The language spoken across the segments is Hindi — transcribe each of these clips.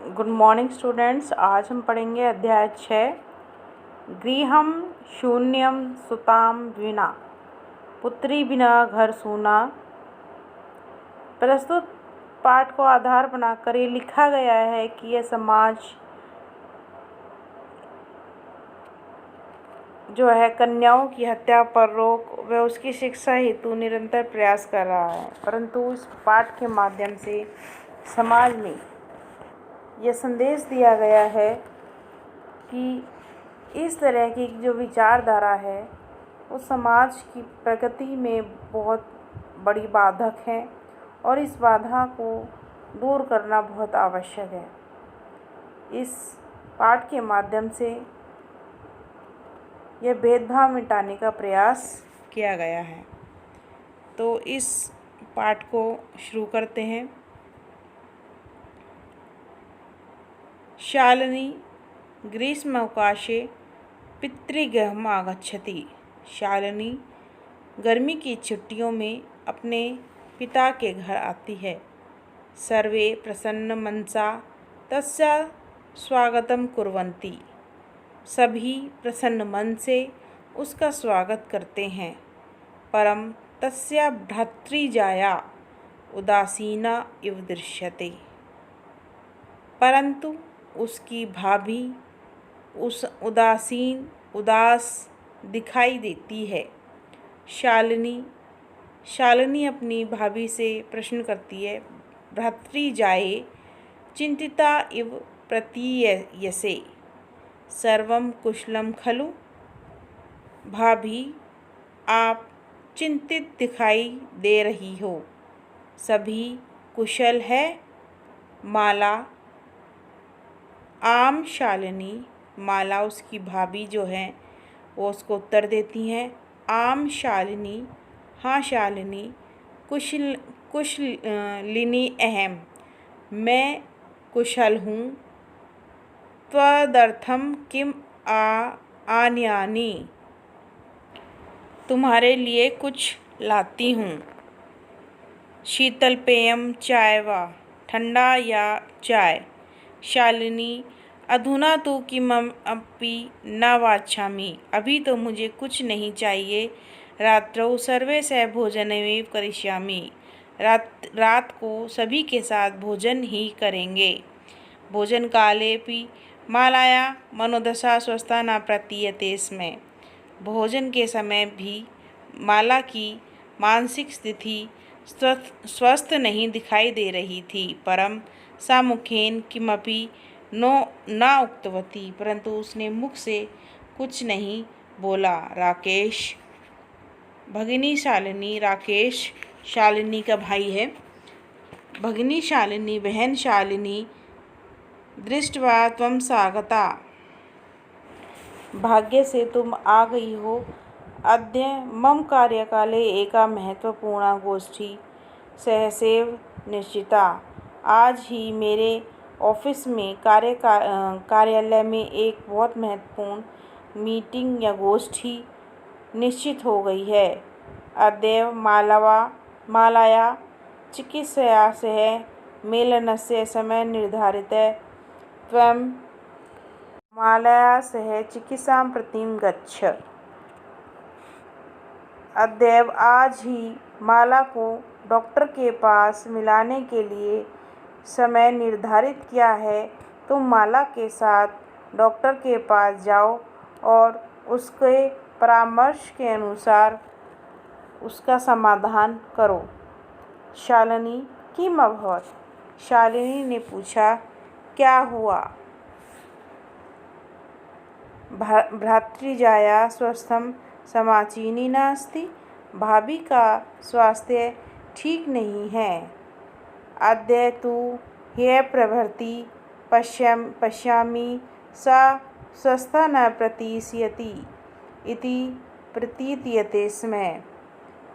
Good morning students. आज हम पढ़ेंगे अध्याय 6 गृहम शून्यम सुताम विना, पुत्री बिना घर सूना। प्रस्तुत पाठ को आधार बनाकर ये लिखा गया है कि यह समाज जो है कन्याओं की हत्या पर रोक व उसकी शिक्षा हेतु निरंतर प्रयास कर रहा है, परंतु इस पाठ के माध्यम से समाज में यह संदेश दिया गया है कि इस तरह की जो विचारधारा है वो समाज की प्रगति में बहुत बड़ी बाधक है और इस बाधा को दूर करना बहुत आवश्यक है। इस पाठ के माध्यम से यह भेदभाव मिटाने का प्रयास किया गया है। तो इस पाठ को शुरू करते हैं। शालिनी ग्रीष्मावकाशे पितृगृहम् आगच्छति। शालिनी गर्मी की छुट्टियों में अपने पिता के घर आती है। सर्वे प्रसन्न मनसा तस्या स्वागतं कुर्वन्ति। सभी प्रसन्न मन से उसका स्वागत करते हैं। परम तस्या भ्रातृजाया उदासीना इव दृश्यते। परंतु उसकी भाभी उदास दिखाई देती है। शालिनी अपनी भाभी से प्रश्न करती है। भ्रातृजाये चिंतिता इव प्रतीयसे सर्वं कुशलं खलु। भाभी, आप चिंतित दिखाई दे रही हो, सभी कुशल है। माला आम शालिनी, माला उसकी भाभी जो है वो उसको उत्तर देती हैं। आम शालिनी, हाँ शालिनी। कुशलिनी अहम, मैं कुशल हूँ। त्वदर्थम किम आनयानि, तुम्हारे लिए कुछ लाती हूँ। शीतल पेयम चाय वा, ठंडा या चाय। शालिनी अधुना तु किमपि न वाञ्छामि, अभी तो मुझे कुछ नहीं चाहिए। रात्रौ सर्वे सह भोजनमेव करिष्यामि, रात को सभी के साथ भोजन ही करेंगे। भोजन कालेपि मालाया मनोदशा स्वस्था न प्रतीयते स्म। भोजन के समय भी माला की मानसिक स्थिति स्वस्थ नहीं दिखाई दे रही थी। परम सा मुखेन किमपि न उक्तवती, परंतु उसने मुख से कुछ नहीं बोला। राकेश भगिनी शालिनी, राकेश शालिनी का भाई है। भगिनी शालिनी, बहन शालिनी। दृष्ट्वा त्वं स्वागता, भाग्य से तुम आ गई हो। अद्य मम कार्यकाले एका महत्वपूर्णा गोष्ठी सहसैव निश्चिता। आज ही मेरे ऑफिस में कार्यालय में एक बहुत महत्वपूर्ण मीटिंग या गोष्ठी निश्चित हो गई है। अद्य मालाया चिकित्सया सह मेलनस्य समय निर्धारितः। त्वं मालया सह चिकित्सां प्रति गच्छ। अद्यैव, आज ही माला को डॉक्टर के पास मिलाने के लिए समय निर्धारित किया है। तुम माला के साथ डॉक्टर के पास जाओ और उसके परामर्श के अनुसार उसका समाधान करो। शालिनी किम अभवत्, शालिनी ने पूछा, क्या हुआ? भ्रातृजाया स्वस्थं समीचीनं नास्ति, भाभी का स्वास्थ्य ठीक नहीं है। अद्य तु ह्यः प्रभृति पश्यामि सा स्वस्था न प्रतीयते इति प्रतीयते स्म।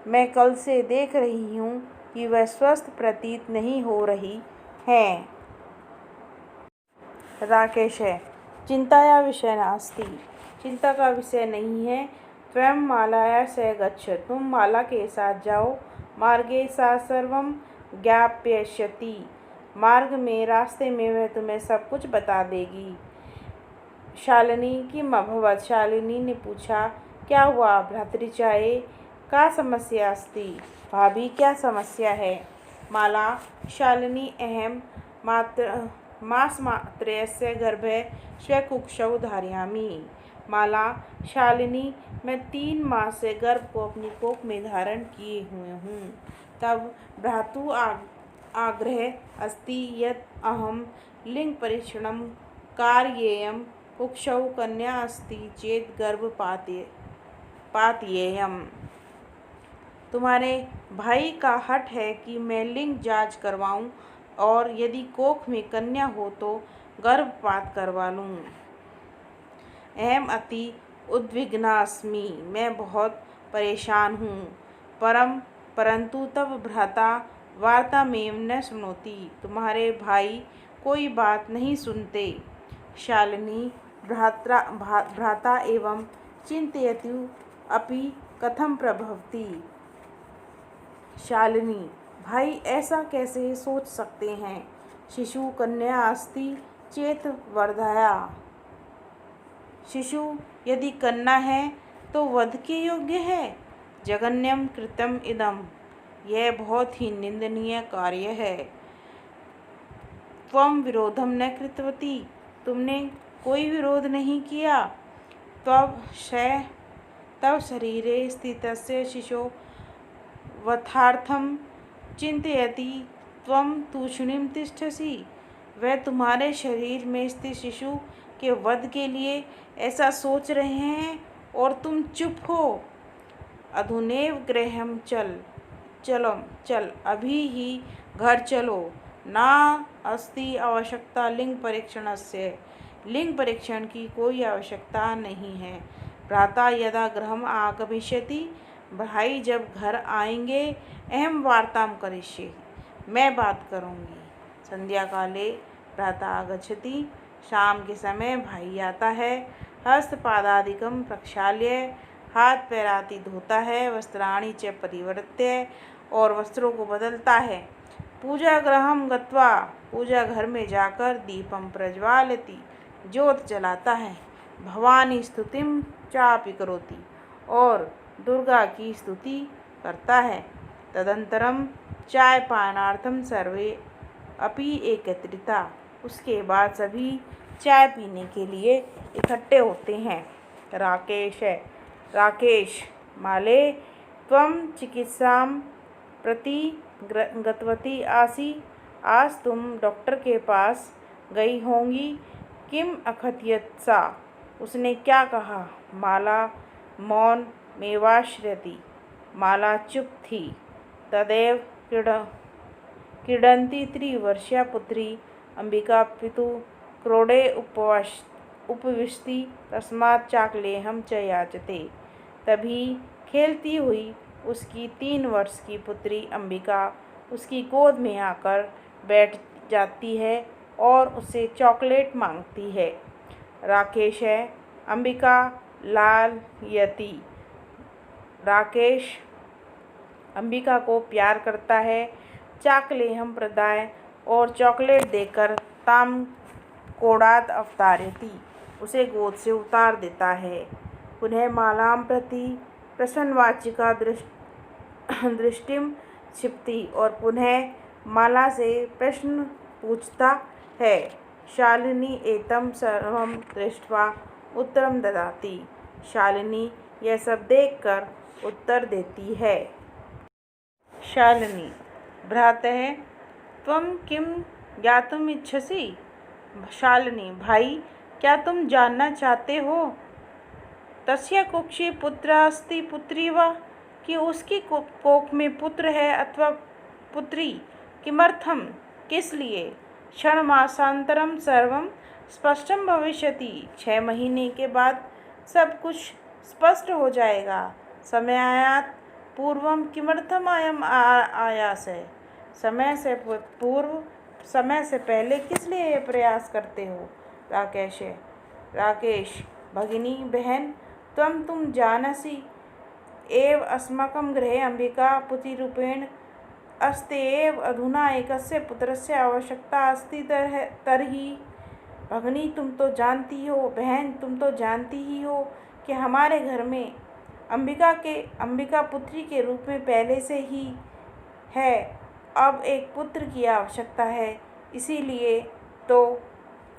मैं कल से देख रही हूँ कि वह स्वस्थ प्रतीत नहीं हो रही है। राकेश है, चिंताया विषय नास्ति, चिंता का विषय नहीं है। त्वं मालाया सह गच्छ, तुम माला के साथ जाओ। मार्गे सा सर्वं ज्ञापयिष्यति, मार्ग में, रास्ते में वह तुम्हें सब कुछ बता देगी। शालिनी किम अभवत्? शालिनी ने पूछा, क्या हुआ भ्रातृचाये? का समस्या अस्ति? भाभी क्या समस्या है? माला शालिनी अहम मासमात्रस्य गर्भे स्वकुक्षौ धारयामि। माला शालिनी, मैं 3 मास से गर्भ को अपनी कोख में धारण किए हुए हूँ। तब भ्रातु आग्रह अस्ति यत् अहम लिंग परीक्षणं कारयेयं। कुक्षौ कन्या अस्ति चेत् गर्भपातेयम्। तुम्हारे भाई का हठ है कि मैं लिंग जांच करवाऊं और यदि कोख में कन्या हो तो गर्भपात करवा लूं। अहम अति उद्विग्नास्मि, मैं बहुत परेशान हूँ। परंतु तब भ्राता वार्ता में न सुनोति, तुम्हारे भाई कोई बात नहीं सुनते। शालिनी भ्राता एवं चिंतयति अपि कथम प्रभवति? शालिनी, भाई ऐसा कैसे सोच सकते हैं? शिशु कन्या अस्ति चेत वर्धया। शिशु यदि कन्या है तो वध के योग्य है। जघन्यम कृतम इदम, यह बहुत ही निंदनीय कार्य है। त्वं विरोधम न कृतवती, तुमने कोई विरोध नहीं किया। तव शरीरे स्थितस्य शिशो वधार्थम चिंतयति त्वं तूष्णीं तिष्ठसि। वह तुम्हारे शरीर में स्थित शिशु के वध के लिए ऐसा सोच रहे हैं और तुम चुप हो। अधुनैव गृहं चल, अभी ही घर चलो। ना अस्ति आवश्यकता लिंग परीक्षणस्य, लिंग परीक्षण की कोई आवश्यकता नहीं है। भ्राता यदा गृहम् आगमिष्यति, भाई जब घर आएंगे, अहम वार्तां करिष्ये, मैं बात करूँगी। संध्या काले भ्राता आगच्छति, शाम के समय भाई आता है। हस्तपादादिकं प्रक्षाल्य, हाथ पैर आदि धोता है। वस्त्राणि च परिवर्त्य, और वस्त्रों को बदलता है। पूजा गृहं गत्वा, पूजा घर में जाकर दीपम प्रज्वालति, ज्योत जलाता है। भवानी स्तुतिं चापि करोति, और दुर्गा की स्तुति करता है। तदंतरम चाय पानार्थम सर्वे अपि एकत्रिता, उसके बाद सभी चाय पीने के लिए इकट्ठे होते हैं। राकेश माले त्वं चिकित्सां प्रति गतवती आसि, आज तुम डॉक्टर के पास गई होंगी। किम अकथयत् सा, उसने क्या कहा? माला मौन मेवाश्रयति, माला चुप थी। तदेव क्रीडन्ती 3 वर्षीया पुत्री अंबिका पितु क्रोडे उपविशति, तस्मात् चाकलेहं च याचते। तभी खेलती हुई उसकी 3 वर्ष की पुत्री अंबिका उसकी गोद में आकर बैठ जाती है और उससे चॉकलेट मांगती है। राकेश है अंबिका लालयति, राकेश अंबिका को प्यार करता है। चाकलेहम प्रदाय, और चॉकलेट देकर ताम कोडात अवतारयति, उसे गोद से उतार देता है। पुनः मालां प्रति प्रसन्नवाचिका दृष्टिम क्षिप्ति, और पुनः माला से प्रश्न पूछता है। शालिनी एतम सर्वं दृष्ट्वा उत्तरं ददाति, शालिनी यह सब देखकर उत्तर देती है। शालिनी, भ्रातः त्वं किं ज्ञातुम् इच्छसि? शालिनी, भाई क्या तुम जानना चाहते हो? तस्य कुक्षे पुत्र अस्ति पुत्री वा, कि उसकी कोख में पुत्र है अथवा पुत्री? किमर्थम, किस लिए? क्षणमासांतरं सर्वं स्पष्टं भविष्यति, 6 महीने के बाद सब कुछ स्पष्ट हो जाएगा। समयात् पूर्वं किमर्थम अयम् आयास है, समय से पहले किस लिए ये प्रयास करते हो? राकेश, भगिनी बहन, तुम जानसि एव अस्माकं गृहे अंबिका पुत्रीरूपेण अस्त्येव अधुना एकस्य पुत्रस्य आवश्यकता अस्ति तर्हि भगिनी तुम तो जानती हो, बहन तुम तो जानती ही हो कि हमारे घर में अंबिका पुत्री के रूप में पहले से ही है। अब एक पुत्र की आवश्यकता है, इसीलिए तो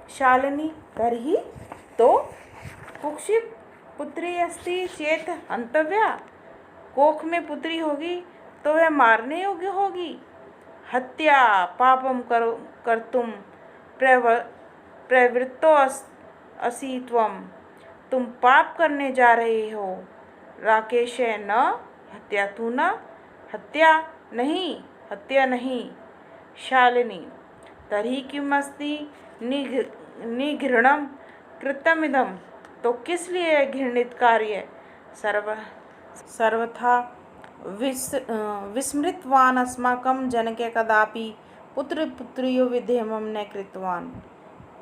शालिनी तर्हि तो कुक्षि पुत्री अस्ति चेत हंतव्या, कोख में पुत्री होगी तो वह मारने योग्य होगी। हत्या पापम कर्तुम प्रवृत्तो असि त्वम, तुम पाप करने जा रहे हो राकेश। न हत्या तू न हत्या नहीं। शालिनी तर्हि किमस्ति निघृणम कृतमिदम, तो किस लिए घृणित कार्य सर्वथा विस्मृतवान अस्माकं जनके कदापि पुत्र पुत्रियो विधेयम न कृतवान।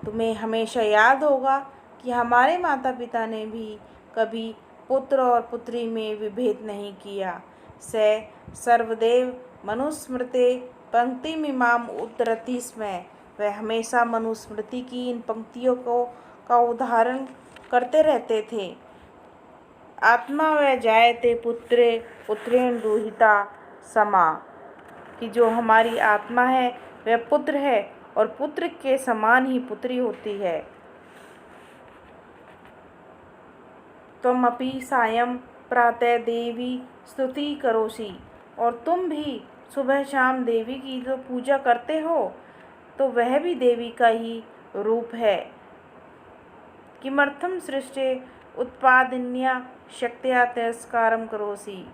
तुम्हें हमेशा याद होगा कि हमारे माता पिता ने भी कभी पुत्र और पुत्री में विभेद नहीं किया। स सर्वदेव मनुस्मृते पंक्ति मिमाम उद्धरति स्म, वह हमेशा मनुस्मृति की इन पंक्तियों का उदाहरण करते रहते थे। आत्मा व जायते पुत्रे पुत्रेण दुहिता समा, कि जो हमारी आत्मा है वह पुत्र है और पुत्र के समान ही पुत्री होती है। त्वमपि सायं प्रातः देवी स्तुति करोसि, और तुम भी सुबह शाम देवी की जो पूजा करते हो तो वह भी देवी का ही रूप है। किमर्थम सृष्टि उत्पादन्या शक्त्या तिरस्कारम करोसि,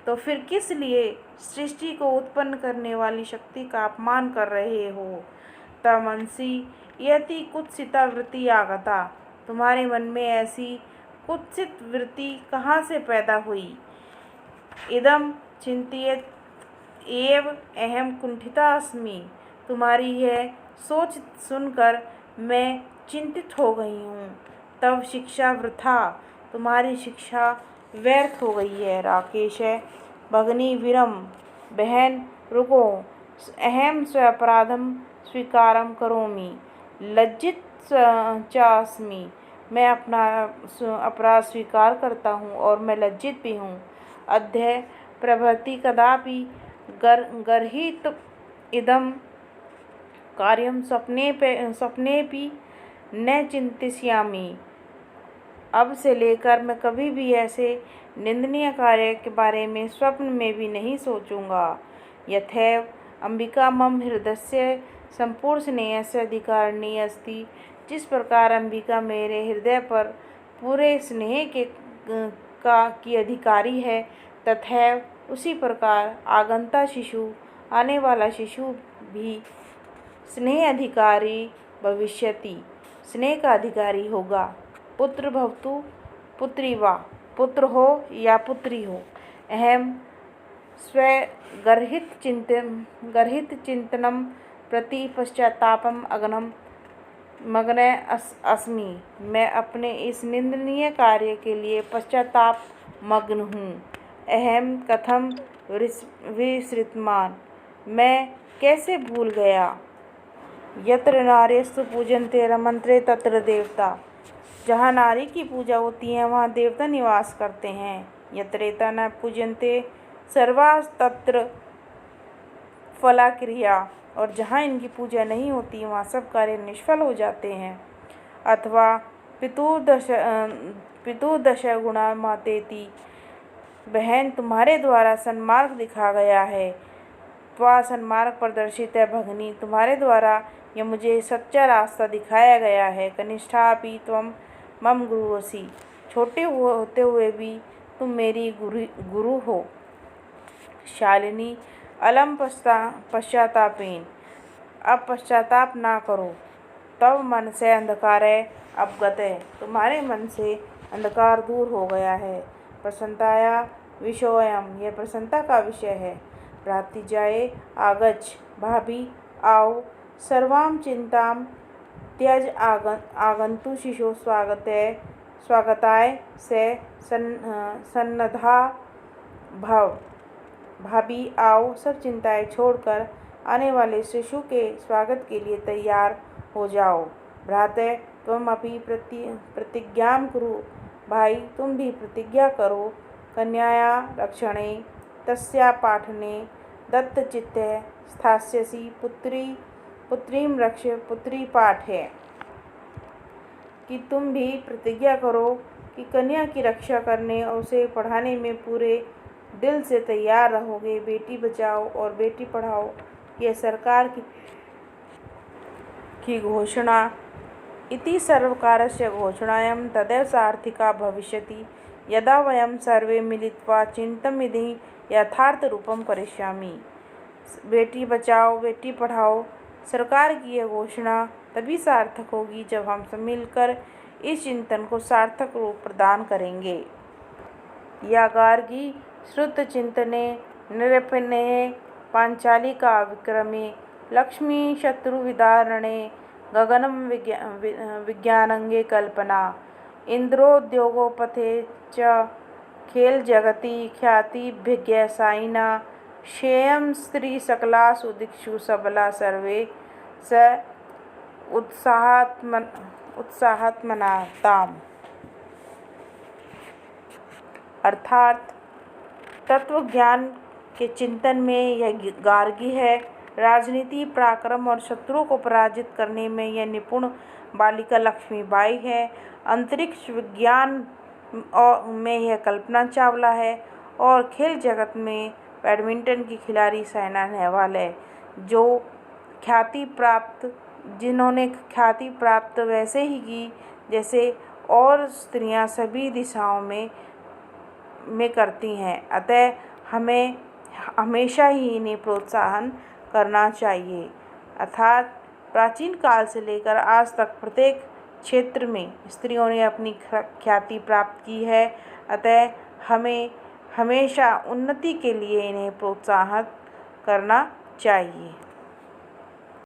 तो फिर किस लिए सृष्टि को उत्पन्न करने वाली शक्ति का अपमान कर रहे हो। तमंसी यति कुत्सिता वृत्ति आगता, तुम्हारे मन में ऐसी कुत्सित वृत्ति कहाँ से पैदा हुई। इदम चिंतित एव अहम कुंठिता अस्मि, तुम्हारी यह सोच सुनकर मैं चिंतित हो गई हूँ। तब शिक्षा वृथा, तुम्हारी शिक्षा व्यर्थ हो गई है। राकेश भगिनी विरम, बहन रुको, अहम स्वअपराधम स्वीकारम करोमि, लज्जित चास्मि, मैं अपना अपराध स्वीकार करता हूँ और मैं लज्जित भी हूँ। अद्य प्रभृति कदापि गर्हित इदम कार्यम स्वप्नेपि न चिंतिष्यामि, अब से लेकर मैं कभी भी ऐसे निंदनीय कार्य के बारे में स्वप्न में भी नहीं सोचूंगा। यथैव अंबिका मम हृदयस्य संपूर्ण स्नेहस्य अधिकारिणी अस्ति, जिस प्रकार अंबिका मेरे हृदय पर पूरे स्नेह की अधिकारी है, तथैव उसी प्रकार आगंता शिशु, आने वाला शिशु भी स्नेह अधिकारी भविष्यति, स्नेह का अधिकारी होगा। पुत्र भवतु पुत्री वा, पुत्र हो या पुत्री हो। अहम स्वगर्हित चिंतनम प्रति पश्चातापम अगनम मग्न अस्मि, मैं अपने इस निंदनीय कार्य के लिए पश्चाताप मग्न हूँ। अहम कथम विस्मृतवान, मैं कैसे भूल गया। यत्र नार्यस्तु पूजन्ते रमन्ते तत्र देवता, जहाँ नारी की पूजा होती है वहाँ देवता निवास करते हैं। यत्रेता न पूजन्ते सर्वास् तत्र फला क्रिया, और जहाँ इनकी पूजा नहीं होती वहाँ सब कार्य निष्फल हो जाते हैं। अथवा पितुर्दश गुणा मातेति, बहन तुम्हारे द्वारा सन्मार्ग दिखा गया है। त्वा सन्मार्ग प्रदर्शित है भगिनी, तुम्हारे द्वारा यह मुझे सच्चा रास्ता दिखाया गया है। कनिष्ठापि त्वम मम गुरुसी, छोटे होते हुए भी तुम मेरी गुरु हो। शालिनी अलम पश्चातापेन, अब पश्चाताप ना करो। तब मन से अंधकार अवगत है, तुम्हारे मन से अंधकार दूर हो गया है। प्रसन्नताया विषयोयम, यह प्रसन्नता का विषय है। भ्रातृजाये आगच्छ, भाभी आओ। सर्वाम चिंताम त्यज आगंतु शिशो स्वागताय से सन्नद्धा भव। भाभी आओ, सब चिंताएं छोड़कर आने वाले शिशु के स्वागत के लिए तैयार हो जाओ। भ्रातः त्वम अपि प्रतिज्ञां कुरु, भाई तुम भी प्रतिज्ञा करो। कन्याया रक्षणे तस्या पाठने दत्तचित्तः स्थास्यसि पुत्रीं रक्ष पुत्री पाठ है कि तुम भी प्रतिज्ञा करो कि कन्या की रक्षा करने और उसे पढ़ाने में पूरे दिल से तैयार रहोगे। बेटी बचाओ और बेटी पढ़ाओ यह सरकार की घोषणा इति सर्वकारस्य घोषणायां तदैव सार्थिका भविष्यति यदा वयं सर्वे मिलित्वा चिन्तनमिति यथार्थरूपं करिष्यामि। बेटी बचाओ बेटी पढ़ाओ सरकार की यह घोषणा तभी सार्थक होगी जब हम सब मिलकर इस चिंतन को सार्थक रूप प्रदान करेंगे। या गार्गी श्रुत चिंतने निरपने पांचालिका विक्रमे लक्ष्मी शत्रुविदारणे गगनम विज्ञानंगे कल्पना इंद्रोद्योगोपथे च खेल जगति ख्यातिभिज्ञसायिना श्रेयं स्त्री सकलासु दिक्षु सबला सर्वे स उत्साहात्मनाताम्। अर्थात तत्व ज्ञान के चिंतन में यह गार्गी है, राजनीति पराक्रम और शत्रुओं को पराजित करने में यह निपुण बालिका लक्ष्मीबाई है, अंतरिक्ष विज्ञान में यह कल्पना चावला है और खेल जगत में बैडमिंटन की खिलाड़ी साइना नेहवाल है, जिन्होंने ख्याति प्राप्त वैसे ही की जैसे और स्त्रियां सभी दिशाओं में करती हैं। अतः हमें हमेशा ही इन्हें प्रोत्साहन करना चाहिए। अर्थात प्राचीन काल से लेकर आज तक प्रत्येक क्षेत्र में स्त्रियों ने अपनी ख्याति प्राप्त की है। अतः हमें हमेशा उन्नति के लिए इन्हें प्रोत्साहित करना चाहिए।